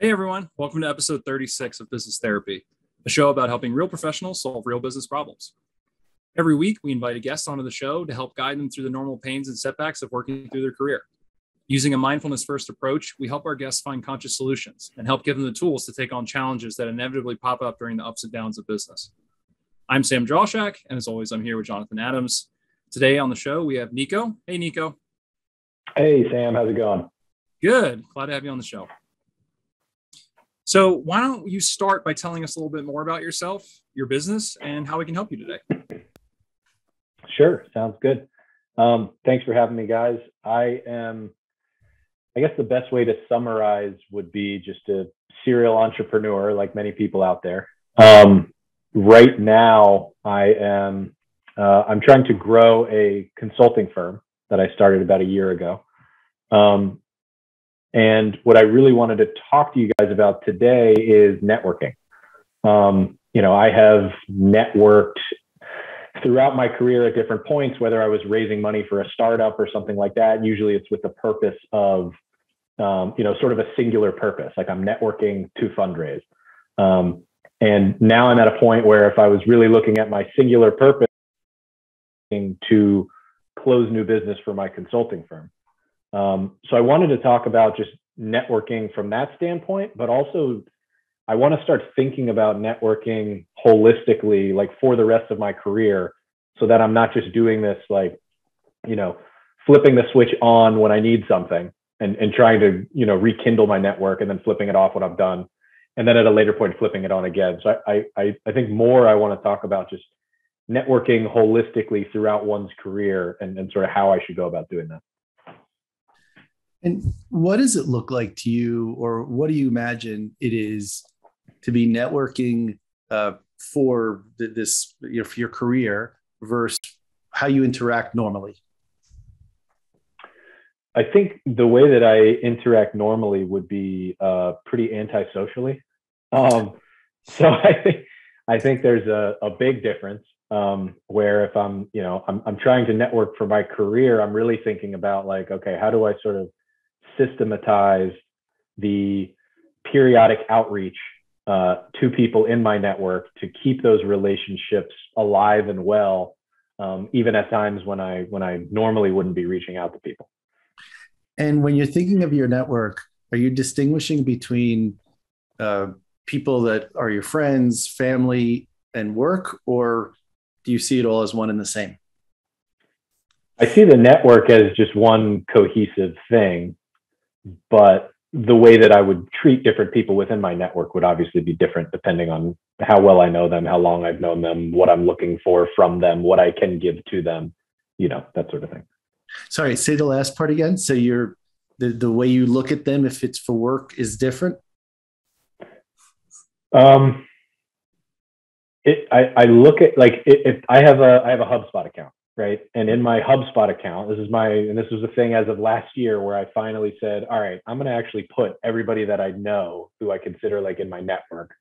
Hey everyone, welcome to episode 36 of Business Therapy, a show about helping real professionals solve real business problems. Every week, we invite a guest onto the show to help guide them through the normal pains and setbacks of working through their career. Using a mindfulness-first approach, we help our guests find conscious solutions and help give them the tools to take on challenges that inevitably pop up during the ups and downs of business. I'm Sam Jon, and as always, I'm here with Jonathan Adams. Today on the show, we have Nicco. Hey, Nicco. Hey, Sam. How's it going? Good. Glad to have you on the show. So why don't you start by telling us a little bit more about yourself, your business, and how we can help you today? Sure. Sounds good. Thanks for having me, guys. I guess the best way to summarize would be just a serial entrepreneur, like many people out there. Right now, I'm trying to grow a consulting firm that I started about a year ago. And what I really wanted to talk to you guys about today is networking. I have networked throughout my career at different points, whether I was raising money for a startup or something like that. Usually it's with the purpose of, sort of a singular purpose, like I'm networking to fundraise. And now I'm at a point where if I was really looking at my singular purpose to close new business for my consulting firm. So I wanted to talk about just networking from that standpoint, but also I want to start thinking about networking holistically, like for the rest of my career, so that I'm not just doing this, like, flipping the switch on when I need something and trying to, rekindle my network and then flipping it off when I'm done. And then at a later point, flipping it on again. So I think more I want to talk about just networking holistically throughout one's career and sort of how I should go about doing that. And what does it look like to you, or what do you imagine it is to be networking for for your career versus how you interact normally? I think the way that I interact normally would be pretty antisocially. So I think there's a big difference where if I'm trying to network for my career, I'm really thinking about like, okay, how do I sort of systematize the periodic outreach to people in my network to keep those relationships alive and well, even at times when I normally wouldn't be reaching out to people. And when you're thinking of your network, are you distinguishing between people that are your friends, family, and work, or do you see it all as one and the same? I see the network as just one cohesive thing, but the way that I would treat different people within my network would obviously be different depending on how well I know them, how long I've known them, what I'm looking for from them, what I can give to them, that sort of thing. Sorry, say the last part again. So the way you look at them, if it's for work, is different? I look at if I have a HubSpot account, right? And in my HubSpot account, this was the thing as of last year where I finally said, all right, I'm going to actually put everybody that I know who I consider like in my network.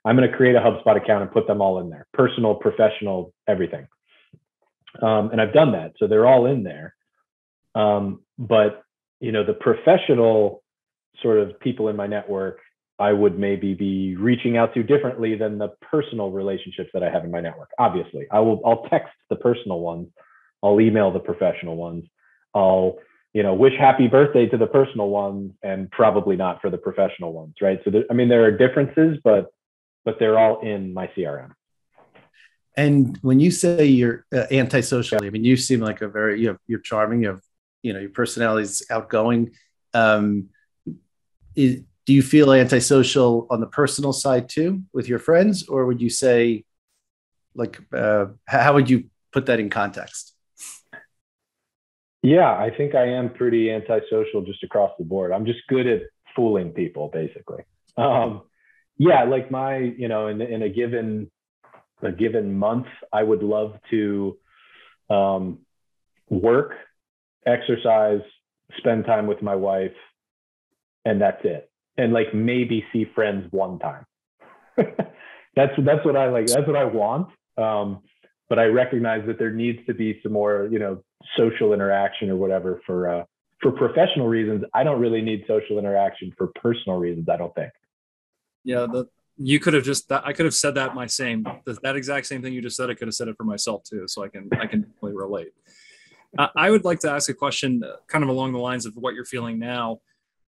I'm going to create a HubSpot account and put them all in there, personal, professional, everything. And I've done that. So they're all in there. But the professional sort of people in my network, I would maybe be reaching out to differently than the personal relationships that I have in my network. Obviously, I'll text the personal ones. I'll email the professional ones. I'll, wish happy birthday to the personal ones and probably not for the professional ones. Right. So there are differences, but they're all in my CRM. And when you say you're antisocial, you seem like you're charming. You have, your personality is outgoing. Do you feel antisocial on the personal side too with your friends, or would you say, how would you put that in context? Yeah, I think I am pretty antisocial just across the board. I'm just good at fooling people, basically. Like my, in a given month, I would love to work, exercise, spend time with my wife, and that's it. And maybe see friends one time. That's what I like. That's what I want. But I recognize that there needs to be some more, social interaction or whatever for professional reasons. I don't really need social interaction for personal reasons, I don't think. Yeah, you could have I could have said that that exact same thing you just said. I could have said it for myself too, so I can definitely relate. I would like to ask a question, kind of along the lines of what you're feeling now.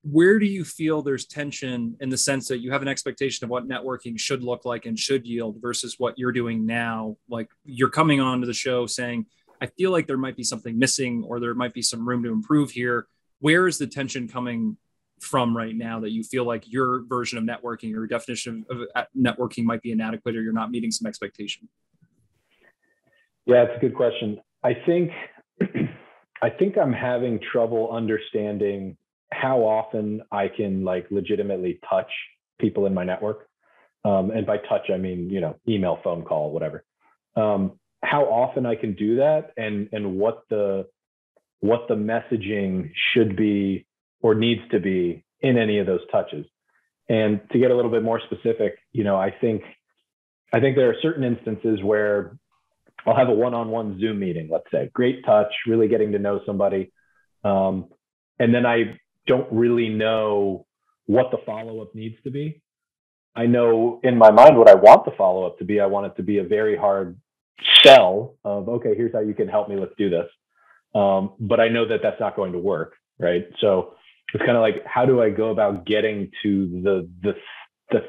Where do you feel there's tension in the sense that you have an expectation of what networking should look like and should yield versus what you're doing now? Like, you're coming on to the show saying, I feel like there might be something missing, or there might be some room to improve here. Where is the tension coming from right now that you feel like your version of networking or definition of networking might be inadequate, or you're not meeting some expectation? Yeah, it's a good question. I think I'm having trouble understanding how often I can like legitimately touch people in my network. And by touch, I mean, email, phone call, whatever. How often I can do that, and what the messaging should be or needs to be in any of those touches. And to get a little bit more specific, I think there are certain instances where I'll have a one-on-one Zoom meeting, let's say, great touch, really getting to know somebody. And then I don't really know what the follow-up needs to be. I know in my mind what I want the follow-up to be. I want it to be a very hard sell of, okay, here's how you can help me, let's do this. But I know that that's not going to work, right? So it's kind of like, how do I go about getting to the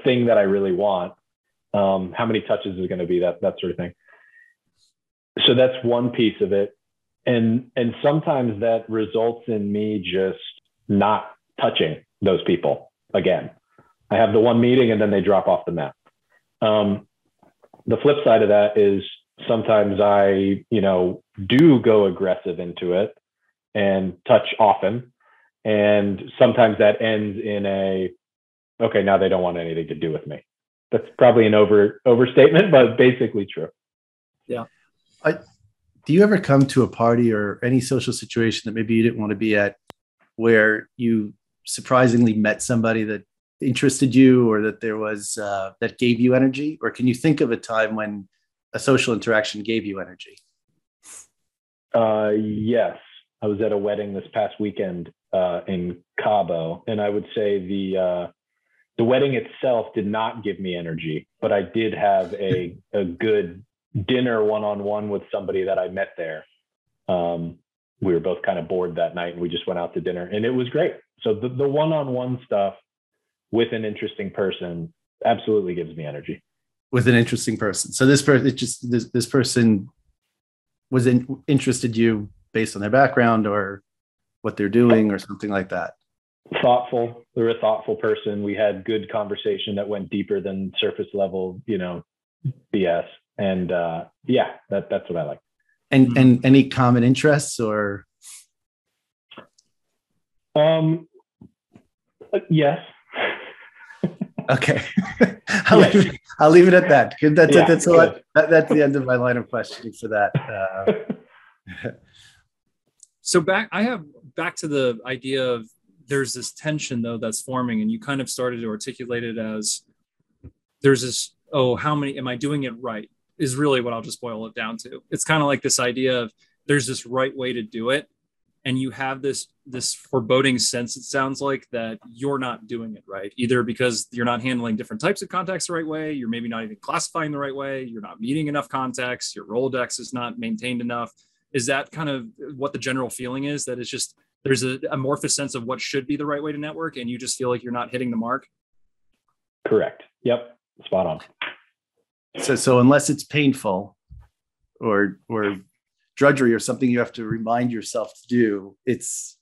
thing that I really want? How many touches is going to be, that sort of thing. So that's one piece of it. And sometimes that results in me just not touching those people again. I have the one meeting and then they drop off the map. The flip side of that is sometimes I, do go aggressive into it and touch often. And sometimes that ends in okay, now they don't want anything to do with me. That's probably an overstatement, but basically true. Yeah. Do you ever come to a party or any social situation that maybe you didn't want to be at, where you surprisingly met somebody that interested you, or that there was that gave you energy? Or can you think of a time when a social interaction gave you energy? Yes. I was at a wedding this past weekend in Cabo, and I would say the wedding itself did not give me energy, but I did have a good dinner one-on-one with somebody that I met there. We were both kind of bored that night, and we just went out to dinner, and it was great. So the one-on-one stuff with an interesting person absolutely gives me energy. With an interesting person. So this person was interested you based on their background or what they're doing or something like that. Thoughtful. They're a thoughtful person. We had good conversation that went deeper than surface level, BS. And that's what I like. And any common interests or? Yes. Okay. I'll leave it at that. That's a lot. That's the end of my line of questioning for that. So back to the idea of, there's this tension though that's forming, and you kind of started to articulate it as, there's this, how many, am I doing it right? Is really what I'll just boil it down to. It's kind of like this idea of, there's this right way to do it. And you have this foreboding sense, it sounds like, that you're not doing it right, either because you're not handling different types of contacts the right way, you're maybe not even classifying the right way, you're not meeting enough contacts, your Rolodex is not maintained enough. Is that kind of what the general feeling is, that it's just, there's a amorphous sense of what should be the right way to network, and you just feel like you're not hitting the mark? Correct. Yep. Spot on. So unless it's painful or drudgery or something you have to remind yourself to do, it's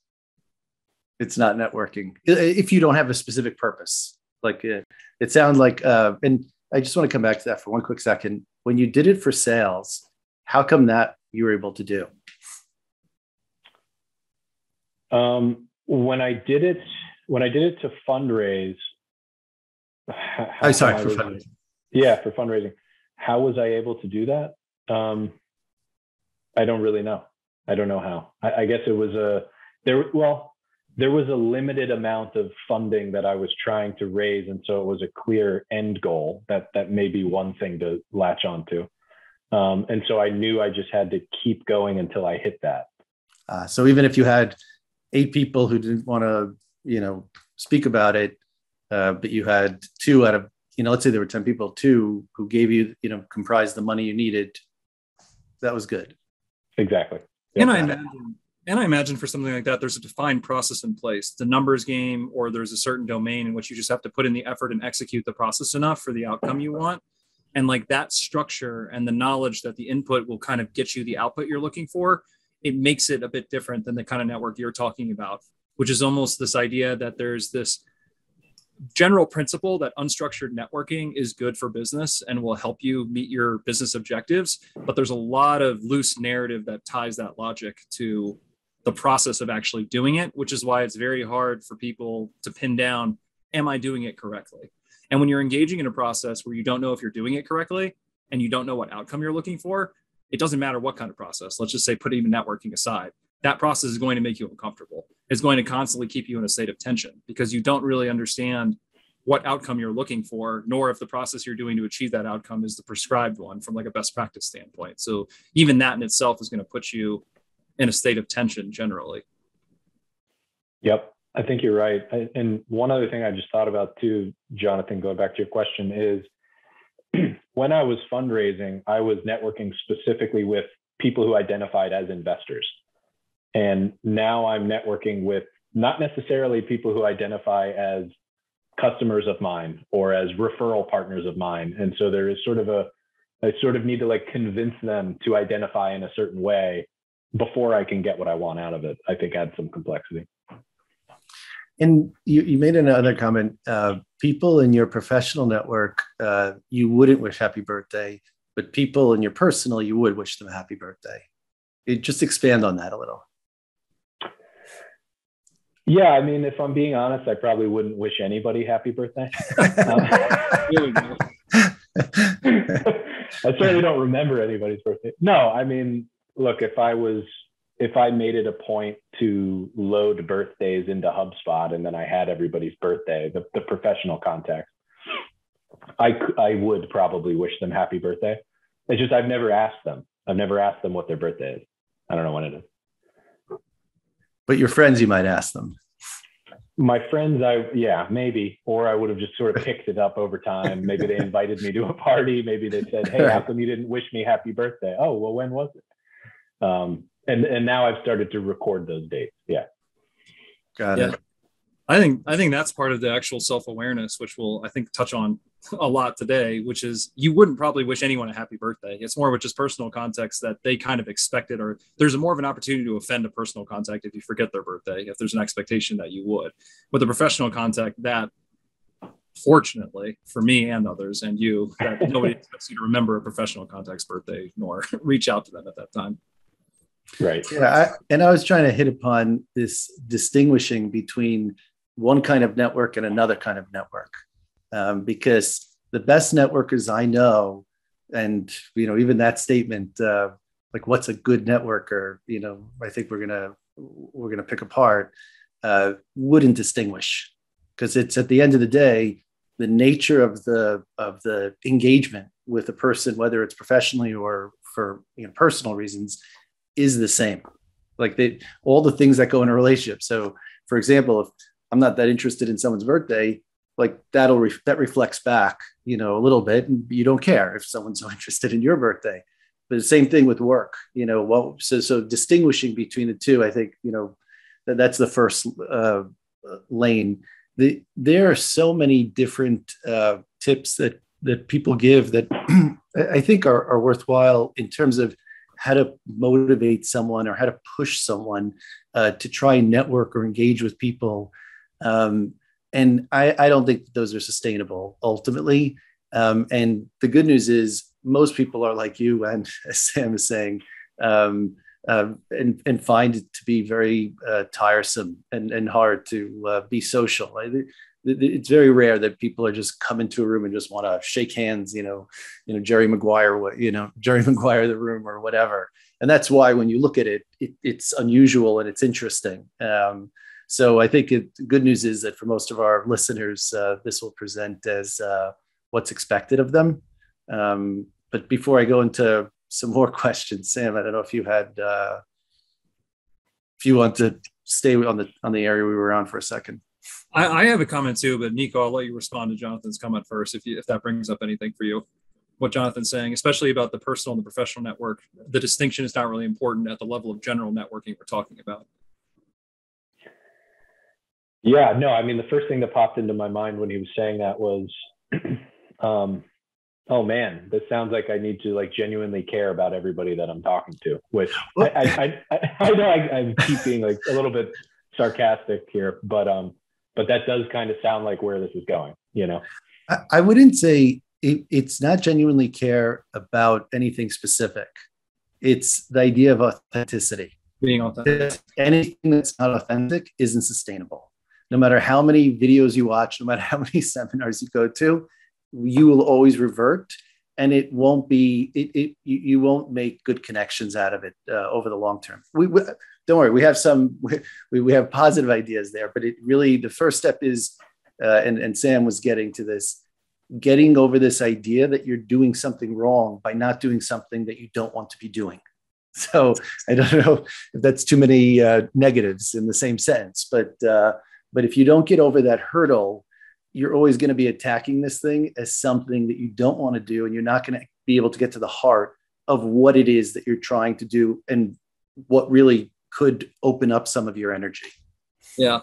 not networking. If you don't have a specific purpose, like it sounds like, and I just want to come back to that for one quick second. When you did it for sales, how come that you were able to do? When I did it to fundraise. For fundraising. Yeah, for fundraising. How was I able to do that? I don't really know. I don't know how. I guess it was there was a limited amount of funding that I was trying to raise. And so it was a clear end goal that may be one thing to latch onto. And so I knew I just had to keep going until I hit that. So even if you had 8 people who didn't want to, speak about it, but you had 2 out of let's say there were 10 people, two who gave you, comprised the money you needed. That was good. Exactly. Yep. And I imagine for something like that, there's a defined process in place. It's a numbers game, or there's a certain domain in which you just have to put in the effort and execute the process enough for the outcome you want. And like that structure and the knowledge that the input will kind of get you the output you're looking for, it makes it a bit different than the kind of network you're talking about, which is almost this idea that there's this general principle that unstructured networking is good for business and will help you meet your business objectives. But there's a lot of loose narrative that ties that logic to the process of actually doing it, which is why it's very hard for people to pin down, am I doing it correctly? And when you're engaging in a process where you don't know if you're doing it correctly and you don't know what outcome you're looking for, it doesn't matter what kind of process. Let's just say put even networking aside. That process is going to make you uncomfortable. It's going to constantly keep you in a state of tension because you don't really understand what outcome you're looking for, nor if the process you're doing to achieve that outcome is the prescribed one from like a best practice standpoint. So even that in itself is going to put you in a state of tension generally. Yep, I think you're right. And one other thing I just thought about too, Jonathan, going back to your question is when I was fundraising, I was networking specifically with people who identified as investors. And now I'm networking with not necessarily people who identify as customers of mine or as referral partners of mine. And so there is I sort of need to like convince them to identify in a certain way before I can get what I want out of it. I think adds some complexity. And you made another comment, people in your professional network, you wouldn't wish happy birthday, but people in your personal, you would wish them a happy birthday. Just expand on that a little. Yeah, I mean, if I'm being honest, I probably wouldn't wish anybody happy birthday. I certainly don't remember anybody's birthday. No, I mean, look, if I made it a point to load birthdays into HubSpot and then I had everybody's birthday, the professional context, I would probably wish them happy birthday. It's just I've never asked them. I've never asked them what their birthday is. I don't know when it is. But your friends, you might ask them. My friends, maybe. Or I would have just sort of picked it up over time. Maybe they invited me to a party. Maybe they said, hey, how come you didn't wish me happy birthday? Oh, well, when was it? And now I've started to record those dates. Yeah. Got it. I think that's part of the actual self-awareness, which we'll, I think, touch on a lot today, which is you wouldn't probably wish anyone a happy birthday. It's more with just personal context that they kind of expect it, or there's more of an opportunity to offend a personal contact if you forget their birthday, if there's an expectation that you would. With a professional contact, that fortunately for me and others and you, that nobody expects you to remember a professional contact's birthday nor reach out to them at that time. Right. Yeah. I was trying to hit upon this distinguishing between one kind of network and another kind of network, because the best networkers I know, and even that statement, like what's a good networker, I think we're gonna pick apart, wouldn't distinguish, because it's at the end of the day, the nature of the engagement with a person, whether it's professionally or for personal reasons, is the same. Like all the things that go in a relationship. So, for example, if I'm not that interested in someone's birthday, like that reflects back, a little bit, and you don't care if someone's so interested in your birthday. But the same thing with work, so distinguishing between the two, I think, that's the first lane. There are so many different tips that people give that I think are worthwhile in terms of how to motivate someone or how to push someone to try and network or engage with people. And I don't think those are sustainable ultimately. And the good news is most people are like you, and as Sam is saying, and find it to be very tiresome and hard to be social. It's very rare that people are just come into a room and just want to shake hands, Jerry Maguire the room or whatever. And that's why when you look at it, it's unusual and it's interesting. So I think good news is that for most of our listeners, this will present as what's expected of them. But before I go into some more questions, Sam, I don't know if you want to stay on the area we were on for a second. I have a comment too, but Nicco, I'll let you respond to Jonathan's comment first if that brings up anything for you. What Jonathan's saying, especially about the personal and the professional network, the distinction is not really important at the level of general networking we're talking about. Yeah, no, I mean, the first thing that popped into my mind when he was saying that was, oh man, this sounds like I need to like genuinely care about everybody that I'm talking to, which I know I keep being like a little bit sarcastic here, but that does kind of sound like where this is going, you know? I wouldn't say it's not genuinely care about anything specific. It's the idea of authenticity. Being authentic. Anything that's not authentic isn't sustainable. No matter how many videos you watch, no matter how many seminars you go to, you will always revert, and it won't be. You won't make good connections out of it over the long term. Don't worry, we have we have positive ideas there, but it really, the first step is, and Sam was getting to this, getting over this idea that you're doing something wrong by not doing something that you don't want to be doing. So I don't know if that's too many negatives in the same sentence, but if you don't get over that hurdle, you're always going to be attacking this thing as something that you don't want to do, and you're not going to be able to get to the heart of what it is that you're trying to do and what really could open up some of your energy. Yeah.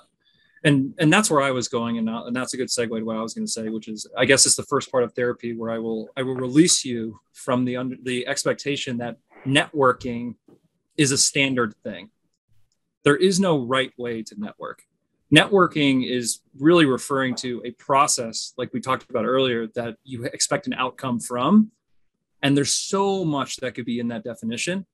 And that's where I was going, and that's a good segue to what I was going to say, which is, I guess it's the first part of therapy where I will release you from the expectation that networking is a standard thing. There is no right way to network. Networking is really referring to a process, like we talked about earlier, that you expect an outcome from. And there's so much that could be in that definition,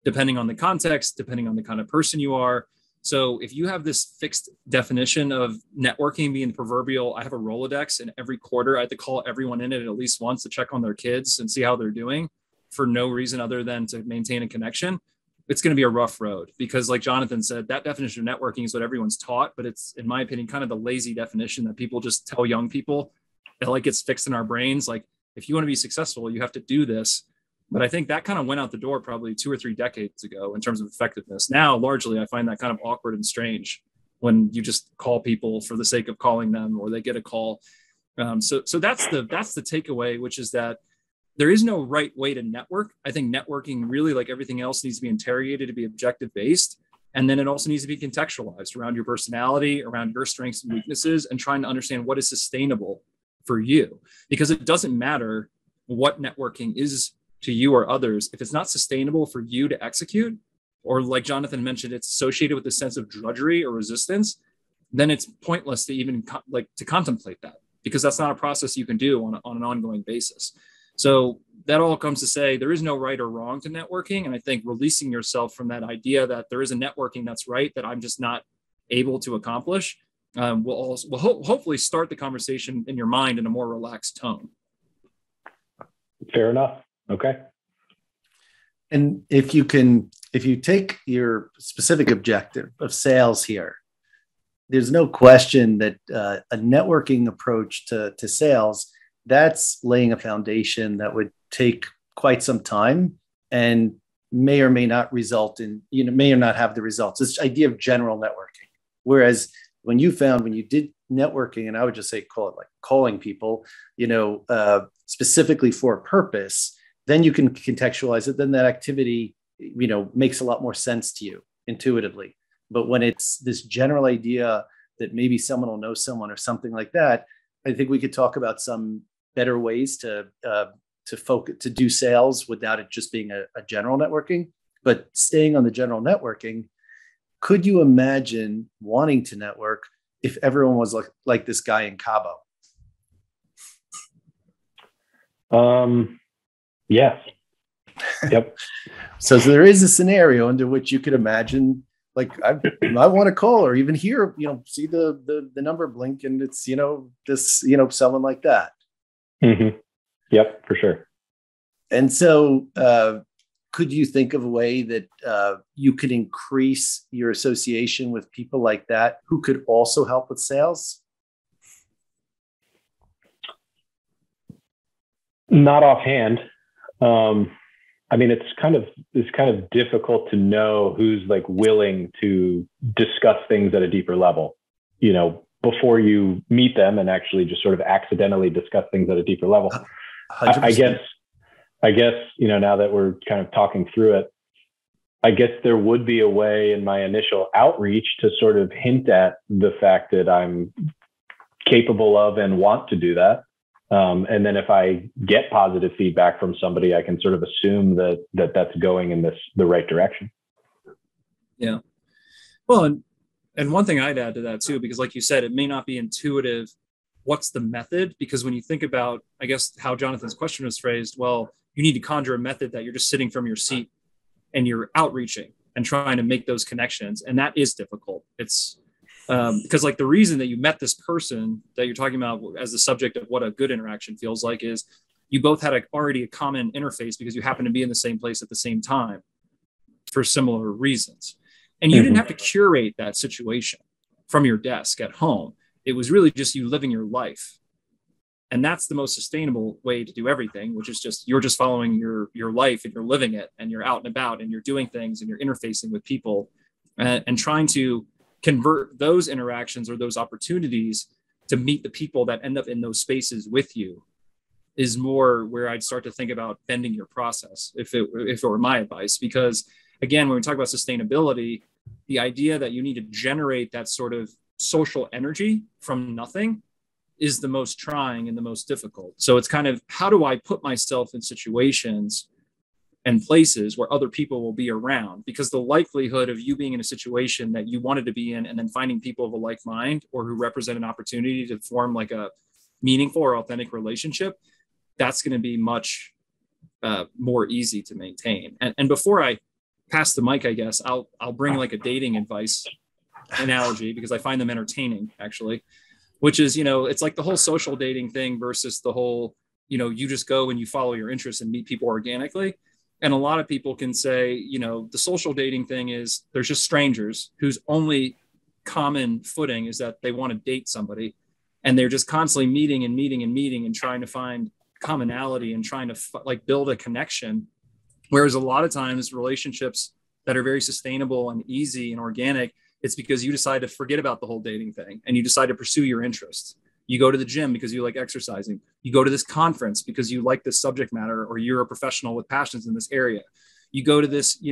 depending on the context, depending on the kind of person you are. So if you have this fixed definition of networking being the proverbial, I have a Rolodex, and every quarter I have to call everyone in it at least once to check on their kids and see how they're doing for no reason other than to maintain a connection, it's going to be a rough road, because like Jonathan said, that definition of networking is what everyone's taught, but it's, in my opinion, kind of the lazy definition that people just tell young people. It like gets fixed in our brains. Like, if you want to be successful, you have to do this. But I think that kind of went out the door probably 2 or 3 decades ago in terms of effectiveness. Now, largely, I find that kind of awkward and strange when you just call people for the sake of calling them, or they get a call. So that's the takeaway, which is that there is no right way to network. I think networking really, like everything else, needs to be interrogated to be objective based. And then it also needs to be contextualized around your personality, around your strengths and weaknesses, and trying to understand what is sustainable for you. Because it doesn't matter what networking is to you or others. If it's not sustainable for you to execute, or like Jonathan mentioned, it's associated with a sense of drudgery or resistance, then it's pointless to even to contemplate that, because that's not a process you can do on an ongoing basis. So that all comes to say there is no right or wrong to networking. And I think releasing yourself from that idea that there is a networking that's right that I'm just not able to accomplish will hopefully start the conversation in your mind in a more relaxed tone. Fair enough. Okay. And if you take your specific objective of sales here, there's no question that a networking approach to sales, that's laying a foundation that would take quite some time and may or may not result in, may or not have the results. This idea of general networking. Whereas when you did networking, and I would just say call it like calling people, specifically for a purpose, then you can contextualize it. Then that activity, makes a lot more sense to you intuitively. But when it's this general idea that maybe someone will know someone or something like that, I think we could talk about some better ways to focus, to do sales without it just being a general networking. But staying on the general networking, could you imagine wanting to network if everyone was like this guy in Cabo? Yes. Yep. So there is a scenario under which you could imagine, like, I want to call or even hear, see the number blink, and it's, someone like that. Mm-hmm. Yep, for sure. And so could you think of a way that you could increase your association with people like that who could also help with sales? Not offhand. I mean, it's kind of difficult to know who's like willing to discuss things at a deeper level. before you meet them and actually just sort of accidentally discuss things at a deeper level. I guess, now that we're kind of talking through it, I guess there would be a way in my initial outreach to sort of hint at the fact that I'm capable of and want to do that. And then if I get positive feedback from somebody, I can sort of assume that that's going in the right direction. Yeah. Well, and one thing I'd add to that too, because like you said, it may not be intuitive. What's the method? Because when you think about, I guess, how Jonathan's question was phrased, well, you need to conjure a method that you're just sitting from your seat and you're outreaching and trying to make those connections. And that is difficult. It's because like the reason that you met this person that you're talking about as the subject of what a good interaction feels like is you both had already a common interface because you happen to be in the same place at the same time for similar reasons. And you didn't have to curate that situation from your desk at home. It was really just you living your life. And that's the most sustainable way to do everything, which is just you're just following your life and you're living it and you're out and about and you're doing things and you're interfacing with people and trying to convert those interactions or those opportunities to meet the people that end up in those spaces with you is more where I'd start to think about bending your process if it were my advice. Because again, when we talk about sustainability, the idea that you need to generate that sort of social energy from nothing is the most trying and the most difficult. So it's kind of, how do I put myself in situations and places where other people will be around? Because the likelihood of you being in a situation that you wanted to be in and then finding people of a like mind or who represent an opportunity to form like a meaningful or authentic relationship, that's going to be much more easy to maintain. And before I pass the mic, I guess I'll bring like a dating advice analogy because I find them entertaining actually, which is, it's like the whole social dating thing versus the whole, you just go and you follow your interests and meet people organically. And a lot of people can say, the social dating thing is there's just strangers whose only common footing is that they want to date somebody. And they're just constantly meeting and trying to find commonality and trying to build a connection. Whereas a lot of times relationships that are very sustainable and easy and organic, it's because you decide to forget about the whole dating thing and you decide to pursue your interests. You go to the gym because you like exercising. You go to this conference because you like this subject matter or you're a professional with passions in this area. You go to this,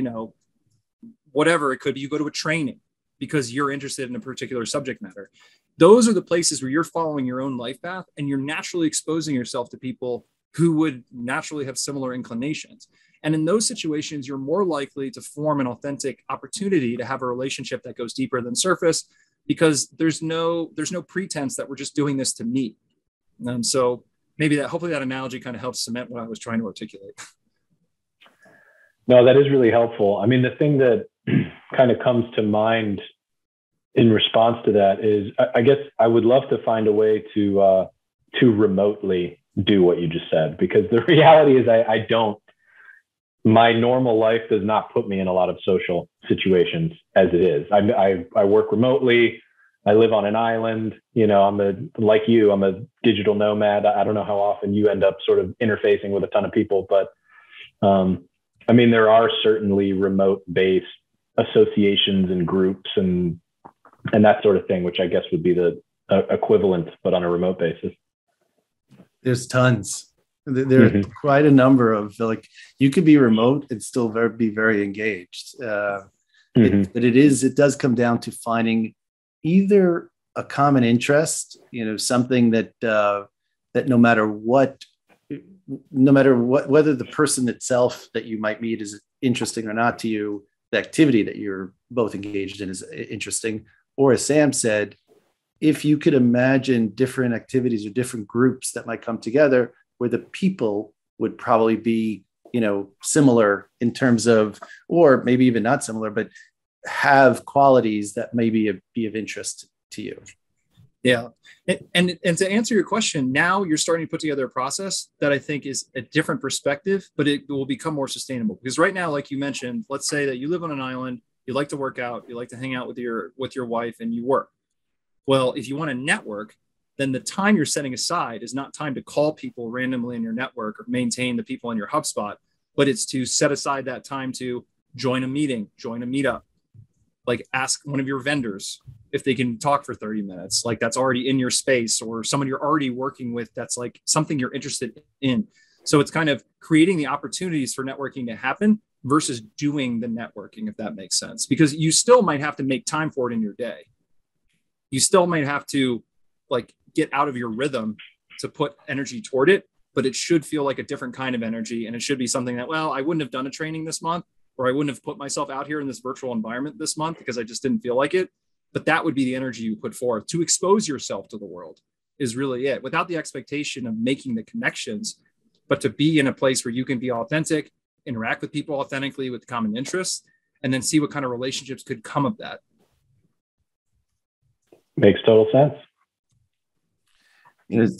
whatever it could be. You go to a training because you're interested in a particular subject matter. Those are the places where you're following your own life path and you're naturally exposing yourself to people who would naturally have similar inclinations. And in those situations, you're more likely to form an authentic opportunity to have a relationship that goes deeper than surface because there's no pretense that we're just doing this to meet. So maybe hopefully that analogy kind of helps cement what I was trying to articulate. No, that is really helpful. I mean, the thing that kind of comes to mind in response to that is, I guess I would love to find a way to remotely do what you just said, because the reality is I don't. My normal life does not put me in a lot of social situations as it is. I work remotely. I live on an island. Like you, I'm a digital nomad. I don't know how often you end up sort of interfacing with a ton of people, but there are certainly remote-based associations and groups and that sort of thing, which I guess would be the equivalent, but on a remote basis. There's tons. There are quite a number of you could be remote and still be very engaged. But it does come down to finding either a common interest, something that no matter what, whether the person itself that you might meet is interesting or not to you, the activity that you're both engaged in is interesting. Or as Sam said, if you could imagine different activities or different groups that might come together where the people would probably be, similar in terms of, or maybe even not similar, but have qualities that maybe be of interest to you. Yeah. And to answer your question, now you're starting to put together a process that I think is a different perspective, but it will become more sustainable. Because right now, like you mentioned, let's say that you live on an island, you like to work out, you like to hang out with your wife and you work. Well, if you want to network, then the time you're setting aside is not time to call people randomly in your network or maintain the people in your HubSpot, but it's to set aside that time to join a meeting, join a meetup, like ask one of your vendors if they can talk for 30 minutes, like that's already in your space, or someone you're already working with that's like something you're interested in. So it's kind of creating the opportunities for networking to happen versus doing the networking, if that makes sense, because you still might have to make time for it in your day. You still might have to like get out of your rhythm to put energy toward it, but it should feel like a different kind of energy. And it should be something that, well, I wouldn't have done a training this month, or I wouldn't have put myself out here in this virtual environment this month because I just didn't feel like it. But that would be the energy you put forth to expose yourself to the world is really it, without the expectation of making the connections, but to be in a place where you can be authentic, interact with people authentically with common interests, and then see what kind of relationships could come of that. Makes total sense.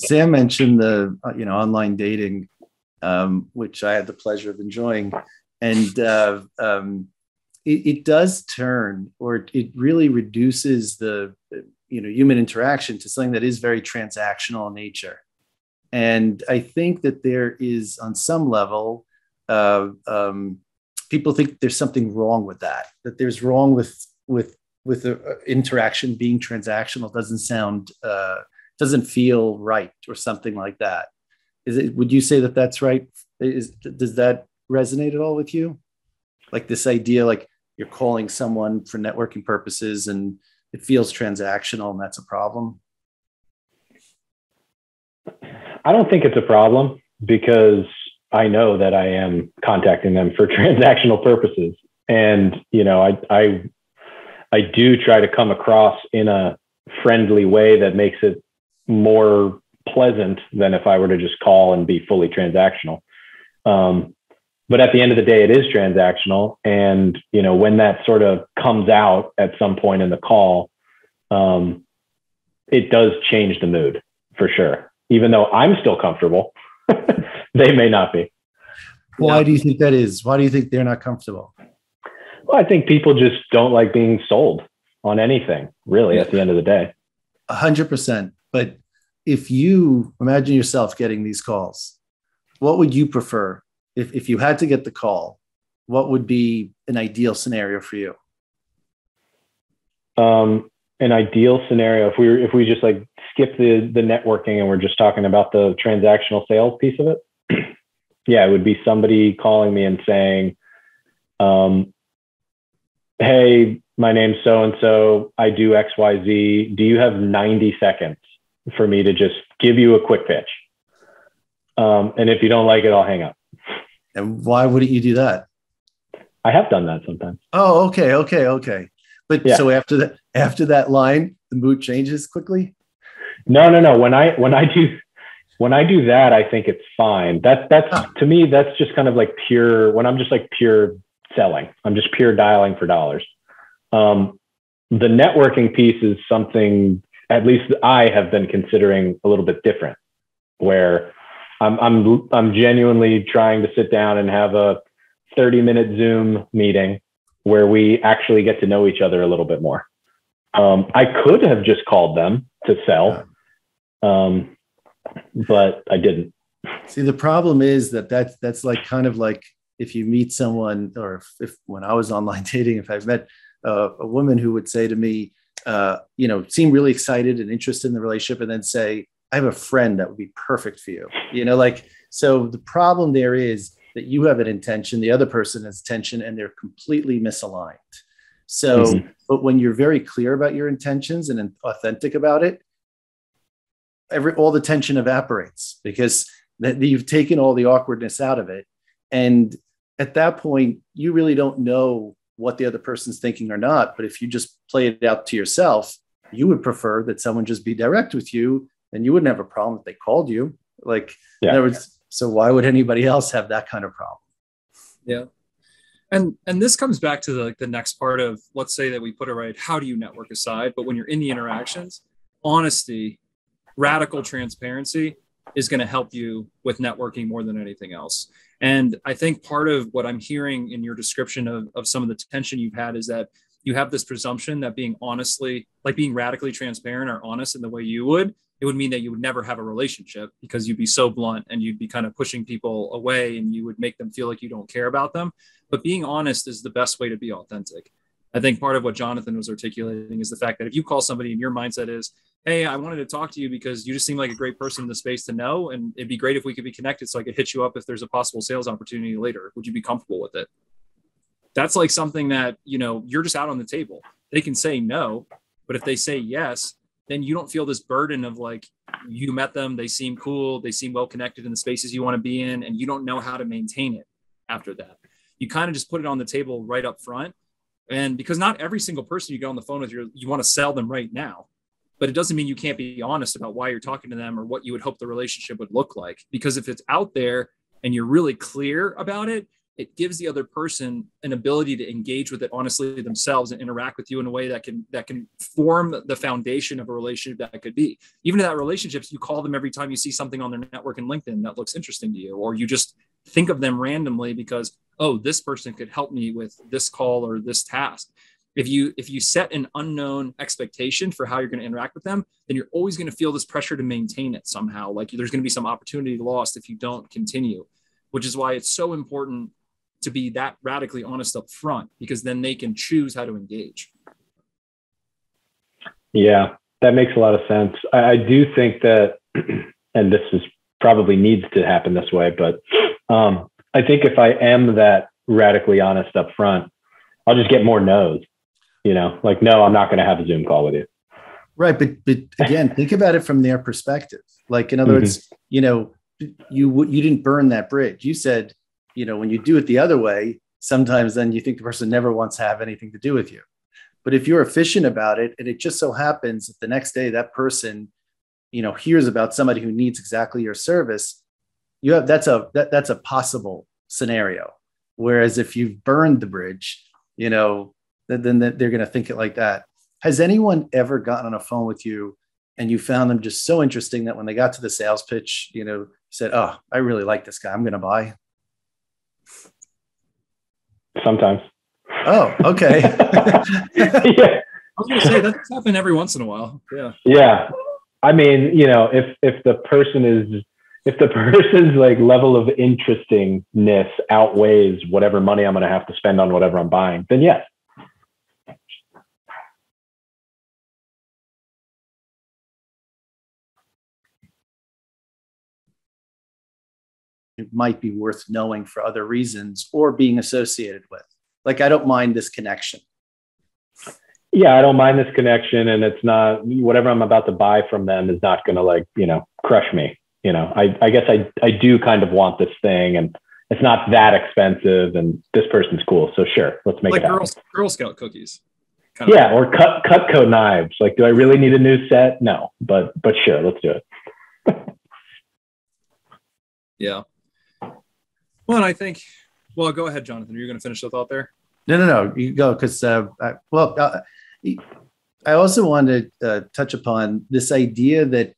Sam mentioned the online dating, which I had the pleasure of enjoying, and it does turn, or it really reduces the human interaction to something that is very transactional in nature. And I think that there is, on some level, people think there's something wrong with that. That there's wrong with the interaction being transactional. Doesn't feel right, or something like that. Would you say that that's right? Does that resonate at all with you? Like this idea, like you're calling someone for networking purposes and it feels transactional, and that's a problem? I don't think it's a problem, because I know that I am contacting them for transactional purposes. And, I do try to come across in a friendly way that makes it more pleasant than if I were to just call and be fully transactional. But at the end of the day, it is transactional. And, when that sort of comes out at some point in the call, it does change the mood for sure. Even though I'm still comfortable, they may not be. Why do you think that is? Why do you think they're not comfortable? Well, I think people just don't like being sold on anything, really, at the end of the day. 100%. But if you imagine yourself getting these calls, what would you prefer? If you had to get the call, what would be an ideal scenario for you? An ideal scenario, if we just like skip the networking and we're just talking about the transactional sales piece of it, yeah, it would be somebody calling me and saying, hey, my name's so-and-so, I do XYZ. Do you have 90 seconds for me to just give you a quick pitch? And if you don't like it, I'll hang up. And why wouldn't you do that? I have done that sometimes. Oh, okay. But yeah. So after that line, the mood changes quickly? No. When I do that, I think it's fine. That's to me, that's just kind of like pure, when I'm just like pure selling. I'm just pure dialing for dollars. The networking piece is something, at least I have been considering a little bit different, where I'm genuinely trying to sit down and have a 30-minute Zoom meeting where we actually get to know each other a little bit more. I could have just called them to sell, but I didn't. See, the problem is that's like kind of like if you meet someone, or if when I was online dating, if I've met a woman who would say to me, seem really excited and interested in the relationship, and then say, I have a friend that would be perfect for you. So the problem there is that you have an intention, the other person has intention, and they're completely misaligned. So, But when you're very clear about your intentions and authentic about it, all the tension evaporates, because you've taken all the awkwardness out of it. And at that point, you really don't know what the other person's thinking or not. But if you just play it out to yourself, you would prefer that someone just be direct with you, and you wouldn't have a problem if they called you. In other words, so why would anybody else have that kind of problem? Yeah. And this comes back to the next part of, let's say that we put it right, how do you network aside? But when you're in the interactions, honesty, radical transparency is going to help you with networking more than anything else. And I think part of what I'm hearing in your description of some of the tension you've had is that you have this presumption that being radically transparent or honest in the way you would, it would mean that you would never have a relationship, because you'd be so blunt and you'd be kind of pushing people away and you would make them feel like you don't care about them. But being honest is the best way to be authentic. I think part of what Jonathan was articulating is the fact that if you call somebody and your mindset is, hey, I wanted to talk to you because you just seem like a great person in the space to know, and it'd be great if we could be connected so I could hit you up if there's a possible sales opportunity later. Would you be comfortable with it? That's like something that, you're just out on the table. They can say no, but if they say yes, then you don't feel this burden of like, you met them, they seem cool, they seem well connected in the spaces you want to be in, and you don't know how to maintain it after that. You kind of just put it on the table right up front. And because not every single person you get on the phone with, you want to sell them right now, but it doesn't mean you can't be honest about why you're talking to them or what you would hope the relationship would look like. Because if it's out there and you're really clear about it, it gives the other person an ability to engage with it honestly themselves and interact with you in a way that can form the foundation of a relationship that could be. Even in that relationships, you call them every time you see something on their network and LinkedIn that looks interesting to you, or you just think of them randomly because, oh, this person could help me with this call or this task. If you set an unknown expectation for how you're going to interact with them, then you're always going to feel this pressure to maintain it somehow. Like there's going to be some opportunity lost if you don't continue, which is why it's so important to be that radically honest up front, because then they can choose how to engage. Yeah, that makes a lot of sense. I do think that, and this is probably needs to happen this way, but I think if I am that radically honest up front, I'll just get more no's, like, no, I'm not going to have a Zoom call with you. Right. But again, think about it from their perspective. Like, in other words, you didn't burn that bridge. You said, when you do it the other way, sometimes then you think the person never wants to have anything to do with you. But if you're efficient about it, and it just so happens that the next day that person, hears about somebody who needs exactly your service, that's a possible scenario. Whereas if you've burned the bridge, then they're going to think it like that. Has anyone ever gotten on a phone with you and you found them just so interesting that when they got to the sales pitch, said, oh, I really like this guy, I'm going to buy? Sometimes. Oh, okay. Yeah. I was going to say that's happened every once in a while. Yeah. Yeah. I mean, if the person's like level of interestingness outweighs whatever money I'm going to have to spend on whatever I'm buying, then yes. It might be worth knowing for other reasons or being associated with. Like, I don't mind this connection. Yeah, I don't mind this connection, and it's not whatever I'm about to buy from them is not going to crush me. I guess I do kind of want this thing, and it's not that expensive, and this person's cool. So sure, let's make it happen. Girl Scout cookies. Yeah, or Cutco knives. Like, do I really need a new set? No, but sure, let's do it. Yeah. Well, and I think, go ahead, Jonathan. Are you going to finish the thought there? No. You go, because I also wanted to touch upon this idea that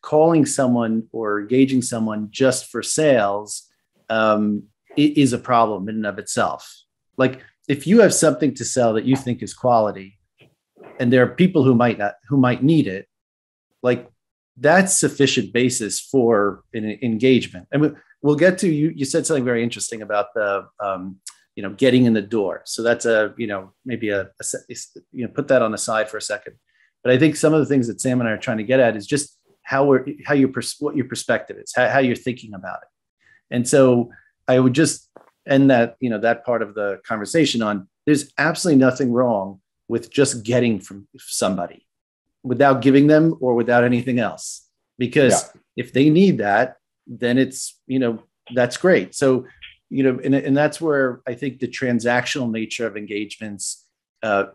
calling someone or engaging someone just for sales is a problem in and of itself. Like, if you have something to sell that you think is quality, and there are people who might need it, like, that's sufficient basis for an engagement. And we'll get to you. You said something very interesting about the getting in the door. So that's maybe put that on the side for a second. But I think some of the things that Sam and I are trying to get at is just what your perspective is, how you're thinking about it. And so I would just end that part of the conversation on, there's absolutely nothing wrong with just getting from somebody without giving them or without anything else, because if they need that, then it's, that's great. So, and that's where I think the transactional nature of engagements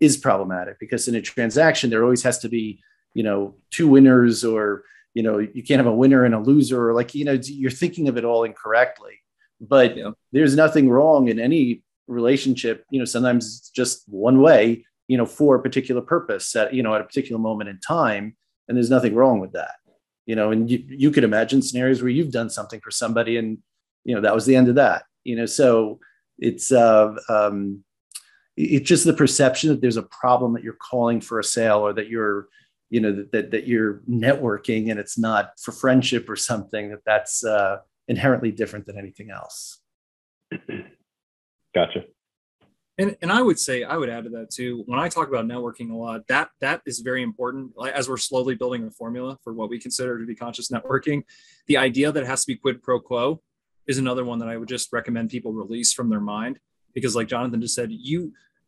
is problematic, because in a transaction, there always has to be, two winners, or, you can't have a winner and a loser, or you're thinking of it all incorrectly. But there's nothing wrong in any relationship. Sometimes it's just one way, for a particular purpose at a particular moment in time. And there's nothing wrong with that, and you could imagine scenarios where you've done something for somebody and, that was the end of that, so it's just the perception that there's a problem, that you're calling for a sale, or that you're, that you're networking and it's not for friendship or something, that's inherently different than anything else. Gotcha. And I would say, I would add to that too. When I talk about networking a lot, that is very important. Like, as we're slowly building a formula for what we consider to be conscious networking, the idea that it has to be quid pro quo is another one that I would just recommend people release from their mind. Because like Jonathan just said,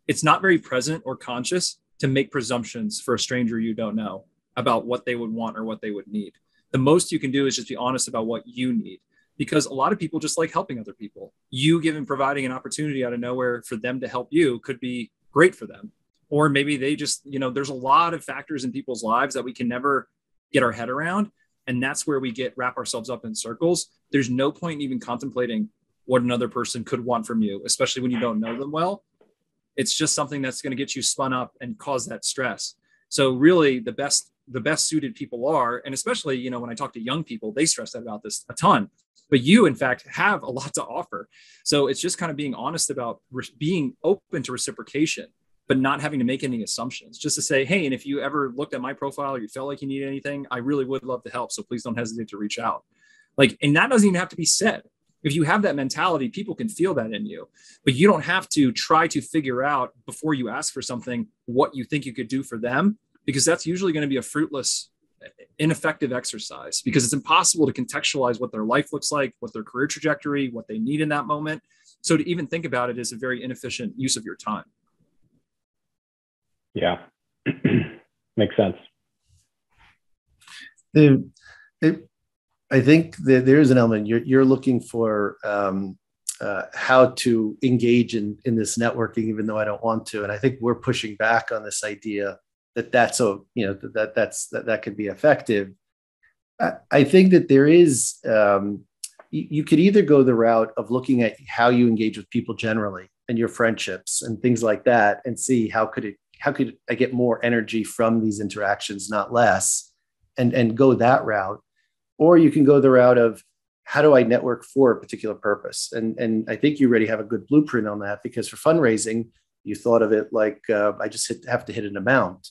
it's not very present or conscious to make presumptions for a stranger you don't know about what they would want or what they would need. The most you can do is just be honest about what you need. Because a lot of people just like helping other people. You providing an opportunity out of nowhere for them to help you could be great for them. Or maybe they just, there's a lot of factors in people's lives that we can never get our head around. And that's where we wrap ourselves up in circles. There's no point in even contemplating what another person could want from you, especially when you don't know them well. It's just something that's going to get you spun up and cause that stress. So really the best suited people are, and especially, when I talk to young people, they stress out about this a ton. But you, in fact, have a lot to offer. So it's just kind of being honest about being open to reciprocation, but not having to make any assumptions. Just to say, hey, and if you ever looked at my profile or you felt like you need anything, I really would love to help. So please don't hesitate to reach out. And that doesn't even have to be said. If you have that mentality, people can feel that in you. But you don't have to try to figure out before you ask for something what you think you could do for them, because that's usually going to be a fruitless, ineffective exercise, because it's impossible to contextualize what their life looks like, what their career trajectory, what they need in that moment. So to even think about it is a very inefficient use of your time. Yeah. Makes sense. I think that there is an element you're looking for how to engage in this networking, even though I don't want to. And I think we're pushing back on this idea that could be effective. I think that there is, you could either go the route of looking at how you engage with people generally and your friendships and things like that, and see how could I get more energy from these interactions, not less, and go that route. Or you can go the route of, how do I network for a particular purpose? And I think you already have a good blueprint on that, because for fundraising, you thought of it like, I just have to hit an amount.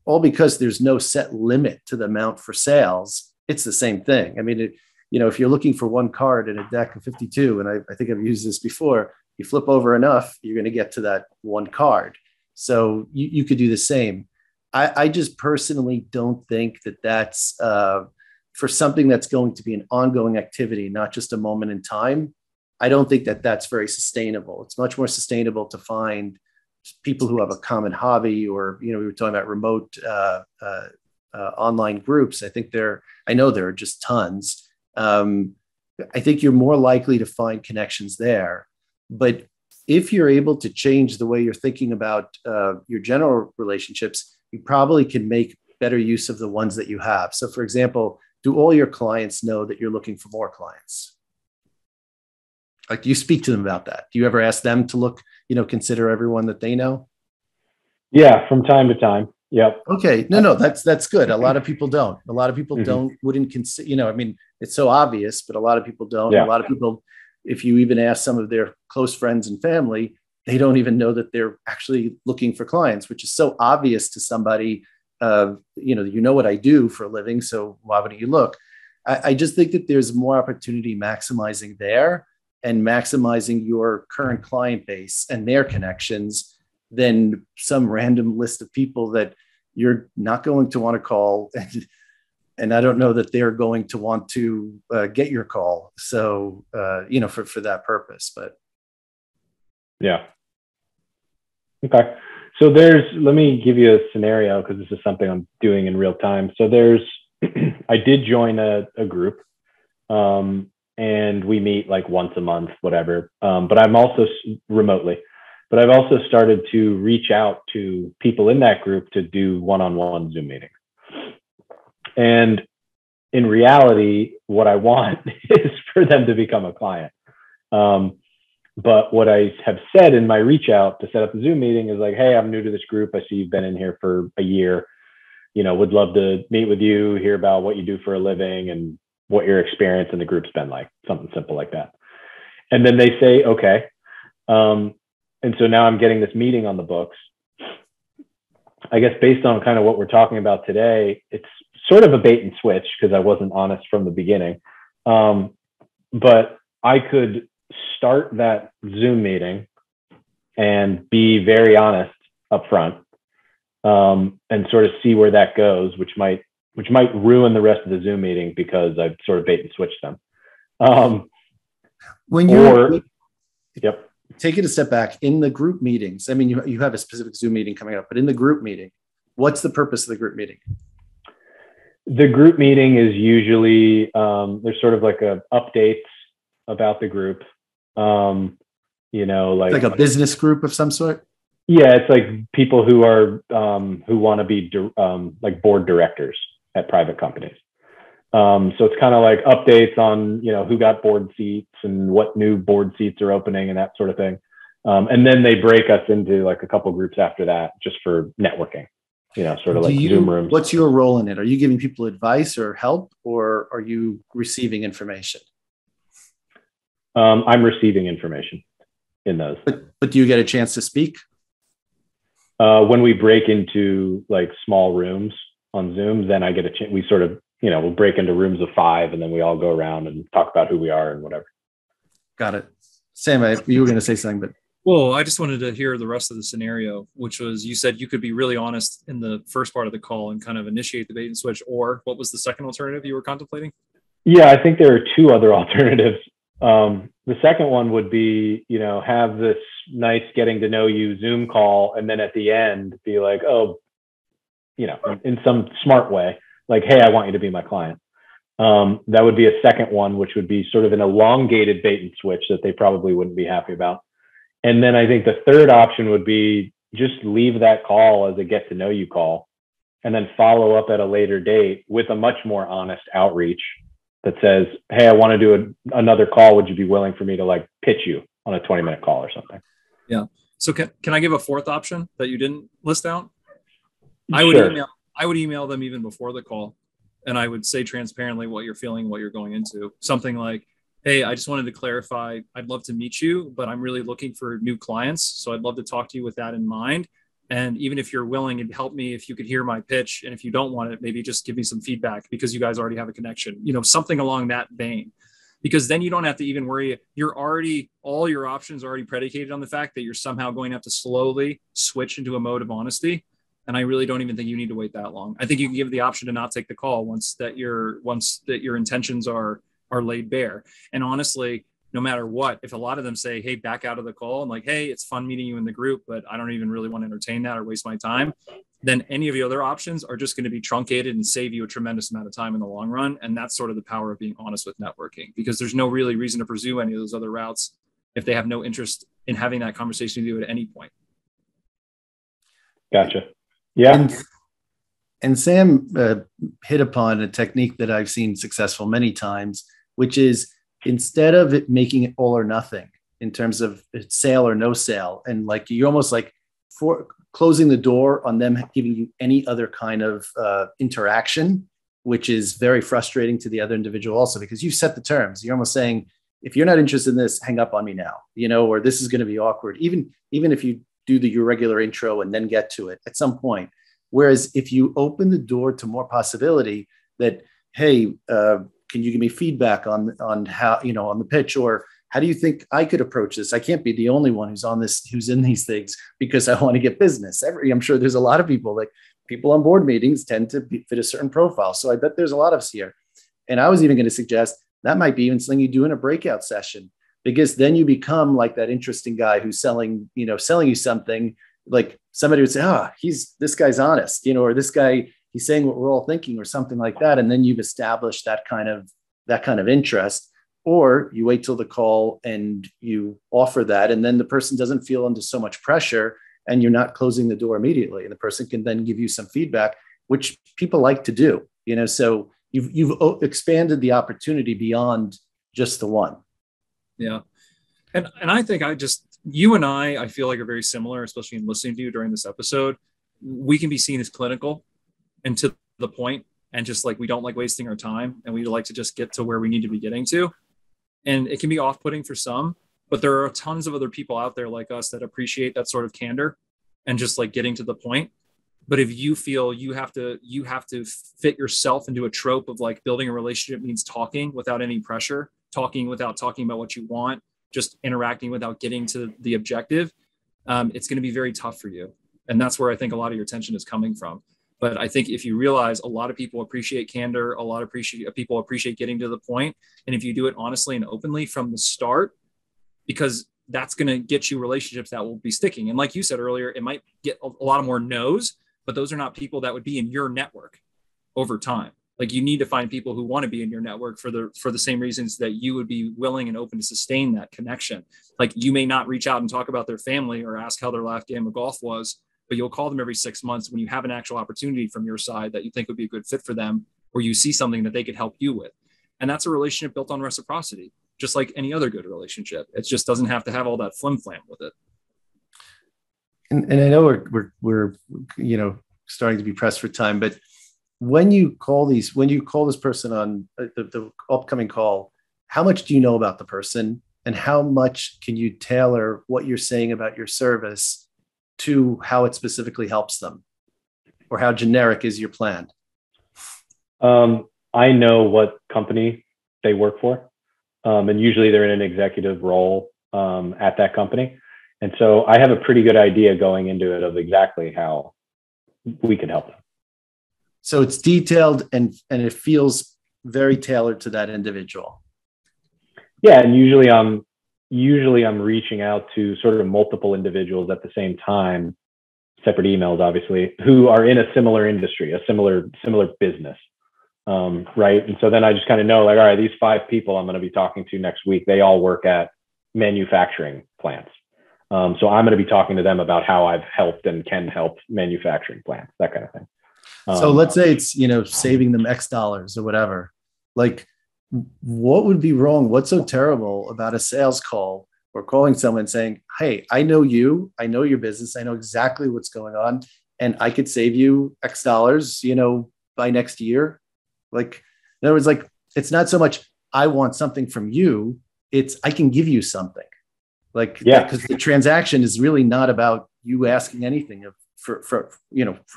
All because there's no set limit to the amount for sales. It's the same thing. I mean, if you're looking for one card in a deck of 52, and I think I've used this before, you flip over enough, you're going to get to that one card. So you could do the same. I just personally don't think that that's for something that's going to be an ongoing activity, not just a moment in time. I don't think that that's very sustainable. It's much more sustainable to find people who have a common hobby, or, we were talking about remote online groups. I know there are just tons. I think you're more likely to find connections there. But if you're able to change the way you're thinking about your general relationships, you probably can make better use of the ones that you have. So for example, do all your clients know that you're looking for more clients? Like, do you speak to them about that? Do you ever ask them to look, consider everyone that they know? Yeah, from time to time. Yep. Okay. No, that's good. A lot of people don't. A lot of people wouldn't consider, it's so obvious, but a lot of people don't. Yeah. A lot of people, if you even ask some of their close friends and family, they don't even know that they're actually looking for clients, which is so obvious to somebody. What I do for a living, so why wouldn't you look? I just think that there's more opportunity maximizing there and maximizing your current client base and their connections than some random list of people that you're not going to want to call. And I don't know that they're going to want to get your call. So, for that purpose, but. Yeah. Okay. So let me give you a scenario, because this is something I'm doing in real time. So I did join a group, and we meet like once a month, whatever. But I'm also remotely, but I've also started to reach out to people in that group to do one-on-one Zoom meetings. And in reality, what I want is for them to become a client. But what I have said in my reach out to set up the Zoom meeting is like, hey, I'm new to this group. I see you've been in here for a year. Would love to meet with you, hear about what you do for a living and what your experience in the group's been like, something simple like that. And then they say, okay. And so now I'm getting this meeting on the books. I guess based on kind of what we're talking about today, it's sort of a bait and switch, because I wasn't honest from the beginning. But I could start that Zoom meeting and be very honest up front, and sort of see where that goes, which might ruin the rest of the Zoom meeting because I've sort of bait and switched them. Yep. Take it a step back in the group meetings. I mean, you have a specific Zoom meeting coming up, but in the group meeting, what's the purpose of the group meeting? The group meeting is usually, there's sort of like updates about the group. Like a business group of some sort. Yeah, it's like people who are who want to be like board directors at private companies. So it's kind of like updates on who got board seats and what new board seats are opening and that sort of thing. And then they break us into like a couple groups after that, just for networking. Sort of like Zoom rooms. What's your role in it? Are you giving people advice or help, or are you receiving information? I'm receiving information in those. But do you get a chance to speak? When we break into like small rooms on Zoom, then I get a chance. We sort of, we'll break into rooms of 5, and then we all go around and talk about who we are and whatever. Got it. Sam, you were going to say something, but. Well, I just wanted to hear the rest of the scenario, which was, you said you could be really honest in the first part of the call and kind of initiate the bait and switch, or what was the second alternative you were contemplating? Yeah, I think there are 2 other alternatives. The second one would be, have this nice getting to know you Zoom call, and then at the end be like, oh, in some smart way, like, hey, I want you to be my client. That would be a second one, which would be sort of an elongated bait and switch that they probably wouldn't be happy about. And then I think the third option would be just leave that call as a get to know you call, and then follow up at a later date with a much more honest outreach that says, hey, I want to do another call. Would you be willing for me to like pitch you on a 20-minute call or something? Yeah. So can I give a fourth option that you didn't list out? Sure. I would email them even before the call, and I would say transparently what you're feeling, what you're going into. Something like, hey, I just wanted to clarify, I'd love to meet you, but I'm really looking for new clients. So I'd love to talk to you with that in mind. And even if you're willing, it'd help me if you could hear my pitch. And if you don't want it, maybe just give me some feedback because you guys already have a connection, something along that vein. Because then you don't have to even worry. All your options are already predicated on the fact that you're somehow going to have to slowly switch into a mode of honesty. And I really don't even think you need to wait that long. I think you can give the option to not take the call once that your intentions are laid bare. And honestly, no matter what, if a lot of them say, hey, back out of the call, and like, hey, it's fun meeting you in the group, but I don't even really want to entertain that or waste my time, then any of the other options are just going to be truncated and save you a tremendous amount of time in the long run. And that's sort of the power of being honest with networking, because there's no really reason to pursue any of those other routes if they have no interest in having that conversation with you at any point. Gotcha. Yeah. And Sam hit upon a technique that I've seen successful many times, which is instead of it making it all or nothing in terms of sale or no sale, and like you almost like for closing the door on them giving you any other kind of interaction, which is very frustrating to the other individual also, because you set the terms. You're almost saying, if you're not interested in this, hang up on me now, or this is going to be awkward, even if you do your regular intro and then get to it at some point. Whereas if you open the door to more possibility that, hey, can you give me feedback on how, on the pitch, or how do you think I could approach this? I can't be the only one who's in these things because I want to get business. I'm sure there's a lot of people on board meetings tend to fit a certain profile. So I bet there's a lot of us here. And I was even going to suggest that might be even something you do in a breakout session, because then you become like that interesting guy who's selling you something. Like somebody would say, this guy's honest, or this guy, he's saying what we're all thinking or something like that. And then you've established that kind of interest, or you wait till the call and you offer that. And then the person doesn't feel under so much pressure and you're not closing the door immediately. And the person can then give you some feedback, which people like to do, so you've expanded the opportunity beyond just the one. Yeah. And I think you and I feel like are very similar, especially in listening to you during this episode. We can be seen as clinical and to the point, and just like, we don't like wasting our time, and we like to just get to where we need to be getting to. And it can be off-putting for some, but there are tons of other people out there like us that appreciate that sort of candor and just like getting to the point. But if you feel you have to fit yourself into a trope of like building a relationship means talking without any pressure, talking without talking about what you want, just interacting without getting to the objective, it's going to be very tough for you. And that's where I think a lot of your tension is coming from. But I think if you realize a lot of people appreciate candor, a lot of people appreciate getting to the point. And if you do it honestly and openly from the start, because that's going to get you relationships that will be sticking. And like you said earlier, it might get a lot of more no's, but those are not people that would be in your network over time. Like you need to find people who want to be in your network for the same reasons that you would be willing and open to sustain that connection. Like you may not reach out and talk about their family or ask how their last game of golf was, but you'll call them every 6 months when you have an actual opportunity from your side that you think would be a good fit for them, or you see something that they could help you with. And that's a relationship built on reciprocity, just like any other good relationship. It just doesn't have to have all that flim flam with it. And I know we're starting to be pressed for time, but when you call this person on the upcoming call, how much do you know about the person, and how much can you tailor what you're saying about your service to how it specifically helps them, or how generic is your plan? I know what company they work for, and usually they're in an executive role at that company. And so I have a pretty good idea going into it of exactly how we can help them. So it's detailed and it feels very tailored to that individual. Yeah, and usually I'm reaching out to sort of multiple individuals at the same time, separate emails, obviously, who are in a similar industry, a similar business, right? And so then I just kind of know, like, all right, these 5 people I'm going to be talking to next week, they all work at manufacturing plants. So I'm going to be talking to them about how I've helped and can help manufacturing plants, that kind of thing. So let's say it's, saving them X dollars or whatever. Like, what would be wrong? What's so terrible about a sales call or calling someone saying, hey, I know you, I know your business, I know exactly what's going on, and I could save you X dollars, by next year? Like, in other words, like, it's not so much I want something from you, it's I can give you something. Like, yeah, because the transaction is really not about you asking anything for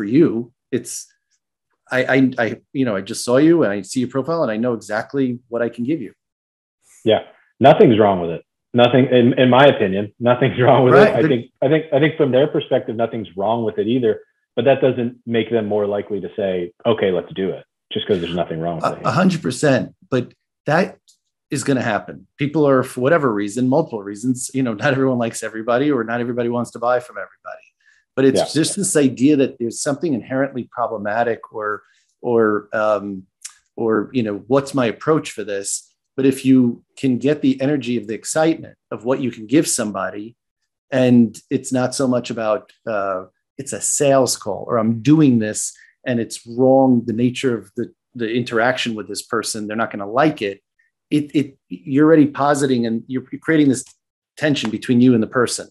you. It's I just saw you and I see your profile and I know exactly what I can give you. Yeah, nothing's wrong with it. Nothing, in my opinion, nothing's wrong with it. I think from their perspective, nothing's wrong with it either. But that doesn't make them more likely to say, okay, let's do it, just because there's nothing wrong with it. 100%. But that is going to happen. People are, for whatever reason, multiple reasons, not everyone likes everybody, or not everybody wants to buy from everybody. But it's just this idea that there's something inherently problematic or what's my approach for this? But if you can get the energy of the excitement of what you can give somebody, and it's not so much about it's a sales call or I'm doing this and it's wrong, the nature of the interaction with this person, they're not going to like it. You're already positing and you're creating this tension between you and the person.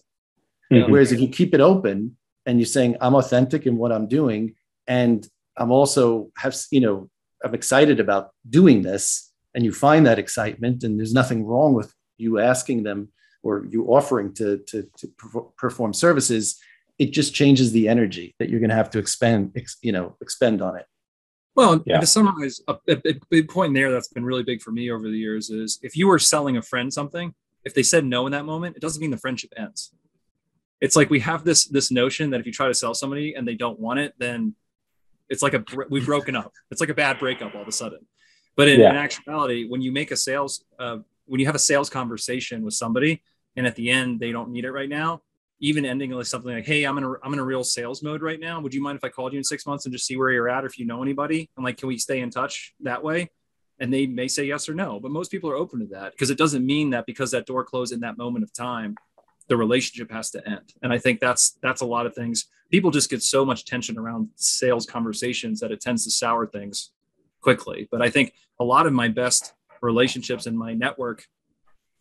Mm-hmm. Whereas if you keep it open and you're saying, I'm authentic in what I'm doing, and I'm also I'm excited about doing this, and you find that excitement, and there's nothing wrong with you asking them or you offering to perform services, it just changes the energy that you're going to have to expend on it. Well, to summarize, a big point there that's been really big for me over the years is if you were selling a friend something, if they said no in that moment, it doesn't mean the friendship ends. It's like we have this notion that if you try to sell somebody and they don't want it, then it's like we've broken up. It's like a bad breakup all of a sudden. But in actuality, when you make when you have a sales conversation with somebody and at the end they don't need it right now, even ending with something like, hey, I'm in a real sales mode right now. Would you mind if I called you in 6 months and just see where you're at, or if you know anybody? And like, can we stay in touch that way? And they may say yes or no, but most people are open to that, because it doesn't mean that because that door closed in that moment of time, the relationship has to end. And I think that's a lot of things. People just get so much tension around sales conversations that it tends to sour things quickly. But I think a lot of my best relationships in my network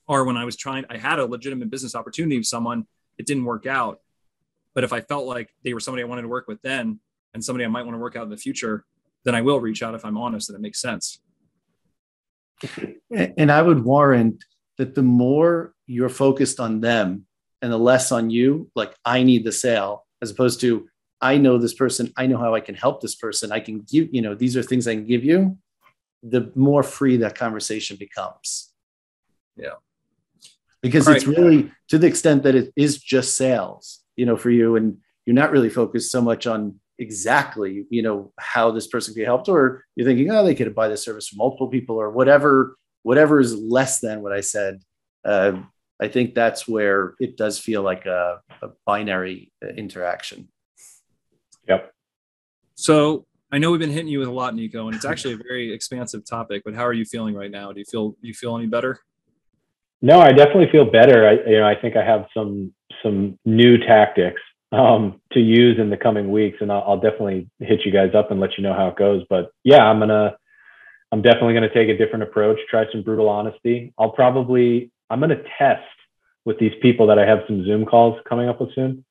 are when I had a legitimate business opportunity with someone. It didn't work out. But if I felt like they were somebody I wanted to work with then, and somebody I might want to work out in the future, then I will reach out if I'm honest and it makes sense. And I would warrant that the more you're focused on them and the less on you, like I need the sale, as opposed to I know this person, I know how I can help this person, I can give, these are things I can give you, the more free that conversation becomes. Yeah. Because it's really, to the extent that it is just sales, for you, and you're not really focused so much on exactly, how this person can be helped, or you're thinking, oh, they could buy this service from multiple people or whatever is less than what I said. I think that's where it does feel like a binary interaction. Yep. So I know we've been hitting you with a lot, Nicco, and it's actually a very expansive topic, but how are you feeling right now? Do you feel any better? No, I definitely feel better. I think I have some new tactics to use in the coming weeks, and I'll definitely hit you guys up and let you know how it goes. But yeah, I'm definitely gonna take a different approach, try some brutal honesty. I'm gonna test with these people that I have some Zoom calls coming up with soon.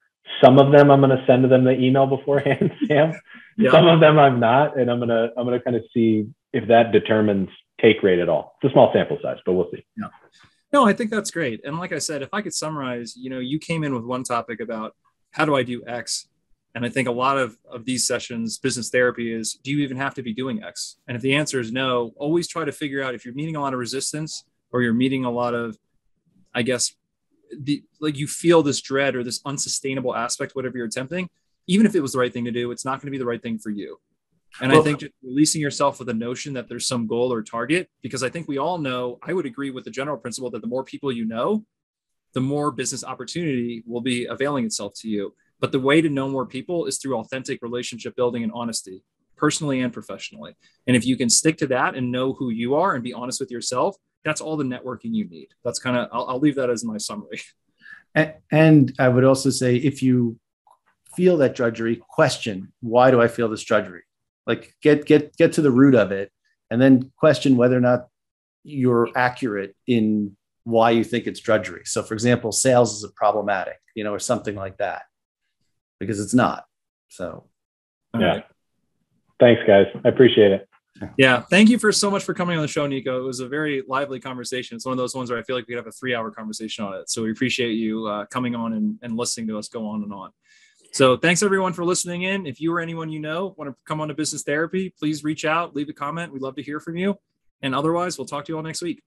Some of them I'm gonna send to them the email beforehand, Sam. Yeah. Some of them I'm not, and I'm gonna kind of see if that determines take rate at all. It's a small sample size, but we'll see. Yeah. No, I think that's great. And like I said, if I could summarize, you came in with one topic about how do I do X? And I think a lot of these sessions, business therapy is, do you even have to be doing X? And if the answer is no, always try to figure out if you're meeting a lot of resistance or you're meeting a lot of, I guess, you feel this dread or this unsustainable aspect, whatever you're attempting, even if it was the right thing to do, it's not going to be the right thing for you. And I think just releasing yourself with a notion that there's some goal or target, because I think we all know, I would agree with the general principle that the more people you know, the more business opportunity will be availing itself to you. But the way to know more people is through authentic relationship building and honesty, personally and professionally. And if you can stick to that and know who you are and be honest with yourself, that's all the networking you need. That's kind of, I'll leave that as my summary. And I would also say, if you feel that drudgery, question, why do I feel this drudgery? Like get to the root of it, and then question whether or not you're accurate in why you think it's drudgery. So for example, sales is problematic, or something like that, because it's not. So. Yeah. Right. Thanks, guys. I appreciate it. Yeah. Thank you so much for coming on the show, Nicco. It was a very lively conversation. It's one of those ones where I feel like we could have a 3-hour conversation on it. So we appreciate you coming on and listening to us go on and on. So thanks everyone for listening in. If you or anyone want to come on to business therapy, please reach out, leave a comment. We'd love to hear from you. And otherwise, we'll talk to you all next week.